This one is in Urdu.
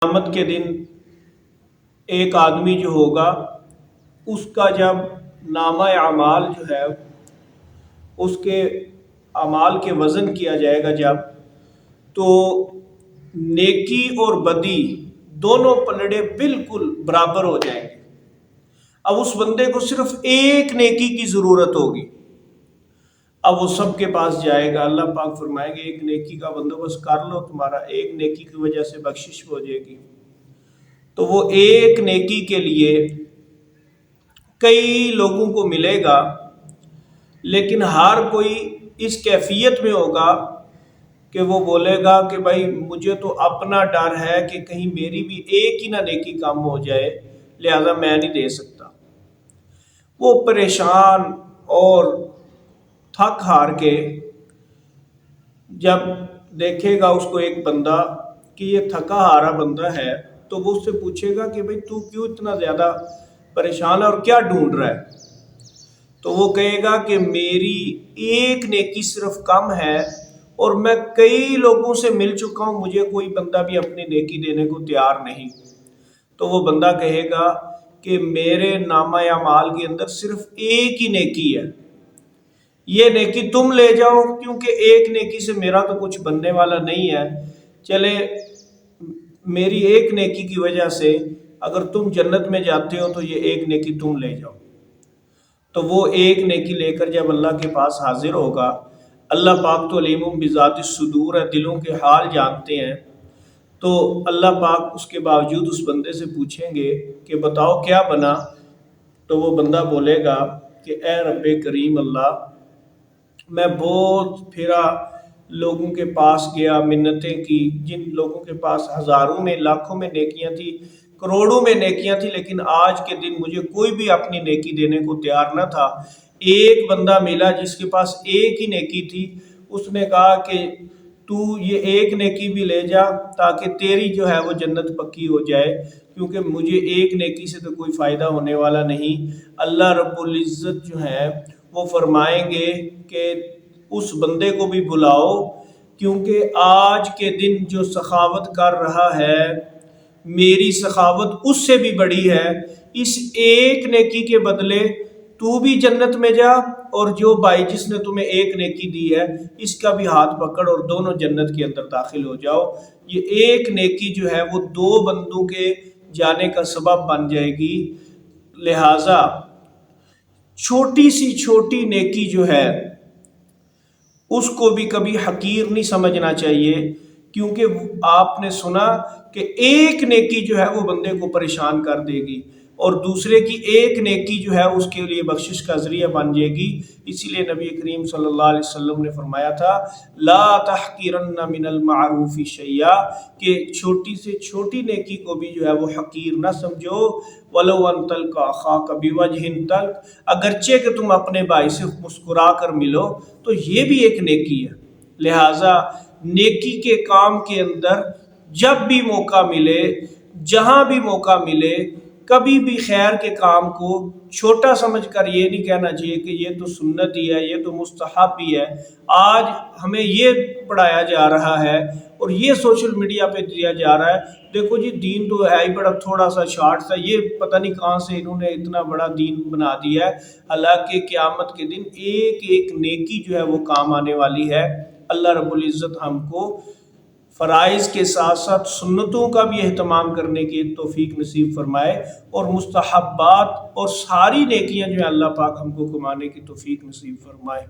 قیامت کے دن ایک آدمی جو ہوگا اس کا جب نامہ اعمال جو ہے اس کے اعمال کے وزن کیا جائے گا جب، تو نیکی اور بدی دونوں پلڑے بالکل برابر ہو جائیں گے۔ اب اس بندے کو صرف ایک نیکی کی ضرورت ہوگی۔ اب وہ سب کے پاس جائے گا، اللہ پاک فرمائیں گے ایک نیکی کا بندوبست کر لو، تمہارا ایک نیکی کی وجہ سے بخشش ہو جائے گی۔ تو وہ ایک نیکی کے لیے کئی لوگوں کو ملے گا، لیکن ہر کوئی اس کیفیت میں ہوگا کہ وہ بولے گا کہ بھائی مجھے تو اپنا ڈر ہے کہ کہیں میری بھی ایک ہی نہ نیکی کم ہو جائے، لہذا میں نہیں دے سکتا۔ وہ پریشان اور تھک ہار کے جب دیکھے گا اس کو ایک بندہ کہ یہ تھکا ہارا بندہ ہے، تو وہ اس سے پوچھے گا کہ بھئی تو کیوں اتنا زیادہ پریشان ہے اور کیا ڈھونڈ رہا ہے؟ تو وہ کہے گا کہ میری ایک نیکی صرف کم ہے اور میں کئی لوگوں سے مل چکا ہوں، مجھے کوئی بندہ بھی اپنی نیکی دینے کو تیار نہیں۔ تو وہ بندہ کہے گا کہ میرے نامہ اعمال کے اندر صرف ایک ہی نیکی ہے، یہ نیکی تم لے جاؤ، کیونکہ ایک نیکی سے میرا تو کچھ بننے والا نہیں ہے، چلے میری ایک نیکی کی وجہ سے اگر تم جنت میں جاتے ہو تو یہ ایک نیکی تم لے جاؤ۔ تو وہ ایک نیکی لے کر جب اللہ کے پاس حاضر ہوگا، اللہ پاک تو علیم بذات الصدور ہے، دلوں کے حال جانتے ہیں، تو اللہ پاک اس کے باوجود اس بندے سے پوچھیں گے کہ بتاؤ کیا بنا؟ تو وہ بندہ بولے گا کہ اے رب کریم اللہ، میں بہت پھرا، لوگوں کے پاس گیا، منتیں کی، جن لوگوں کے پاس ہزاروں میں لاکھوں میں نیکیاں تھی، کروڑوں میں نیکیاں تھی، لیکن آج کے دن مجھے کوئی بھی اپنی نیکی دینے کو تیار نہ تھا۔ ایک بندہ ملا جس کے پاس ایک ہی نیکی تھی، اس نے کہا کہ تو یہ ایک نیکی بھی لے جا تاکہ تیری جو ہے وہ جنت پکی ہو جائے، کیونکہ مجھے ایک نیکی سے تو کوئی فائدہ ہونے والا نہیں۔ اللہ رب العزت جو ہے وہ فرمائیں گے کہ اس بندے کو بھی بلاؤ، کیونکہ آج کے دن جو سخاوت کر رہا ہے میری سخاوت اس سے بھی بڑی ہے، اس ایک نیکی کے بدلے تو بھی جنت میں جا، اور جو بھائی جس نے تمہیں ایک نیکی دی ہے اس کا بھی ہاتھ پکڑ اور دونوں جنت کے اندر داخل ہو جاؤ۔ یہ ایک نیکی جو ہے وہ دو بندوں کے جانے کا سبب بن جائے گی۔ لہٰذا چھوٹی سی چھوٹی نیکی جو ہے اس کو بھی کبھی حقیر نہیں سمجھنا چاہیے، کیونکہ آپ نے سنا کہ ایک نیکی جو ہے وہ بندے کو پریشان کر دے گی اور دوسرے کی ایک نیکی جو ہے اس کے لیے بخشش کا ذریعہ بن جائے گی۔ اسی لیے نبی کریم صلی اللہ علیہ وسلم نے فرمایا تھا لا تحقرن من المعروف شیئا، کہ چھوٹی سے چھوٹی نیکی کو بھی جو ہے وہ حقیر نہ سمجھو، ولو ان تلقى اخاك بوجه طلق، اگرچہ کہ تم اپنے بھائی سے مسکرا کر ملو تو یہ بھی ایک نیکی ہے۔ لہٰذا نیکی کے کام کے اندر جب بھی موقع ملے، جہاں بھی موقع ملے، کبھی بھی خیر کے کام کو چھوٹا سمجھ کر یہ نہیں کہنا چاہیے کہ یہ تو سنت ہی ہے، یہ تو مستحب ہی ہے۔ آج ہمیں یہ پڑھایا جا رہا ہے اور یہ سوشل میڈیا پہ دیا جا رہا ہے، دیکھو جی دین تو ہے ہی بڑا تھوڑا سا شارٹ سا، یہ پتہ نہیں کہاں سے انہوں نے اتنا بڑا دین بنا دیا ہے۔ حالانکہ قیامت کے دن ایک ایک نیکی جو ہے وہ کام آنے والی ہے۔ اللہ رب العزت ہم کو فرائض کے ساتھ ساتھ سنتوں کا بھی اہتمام کرنے کی توفیق نصیب فرمائے، اور مستحبات اور ساری نیکیاں جو ہیں اللہ پاک ہم کو کمانے کی توفیق نصیب فرمائے۔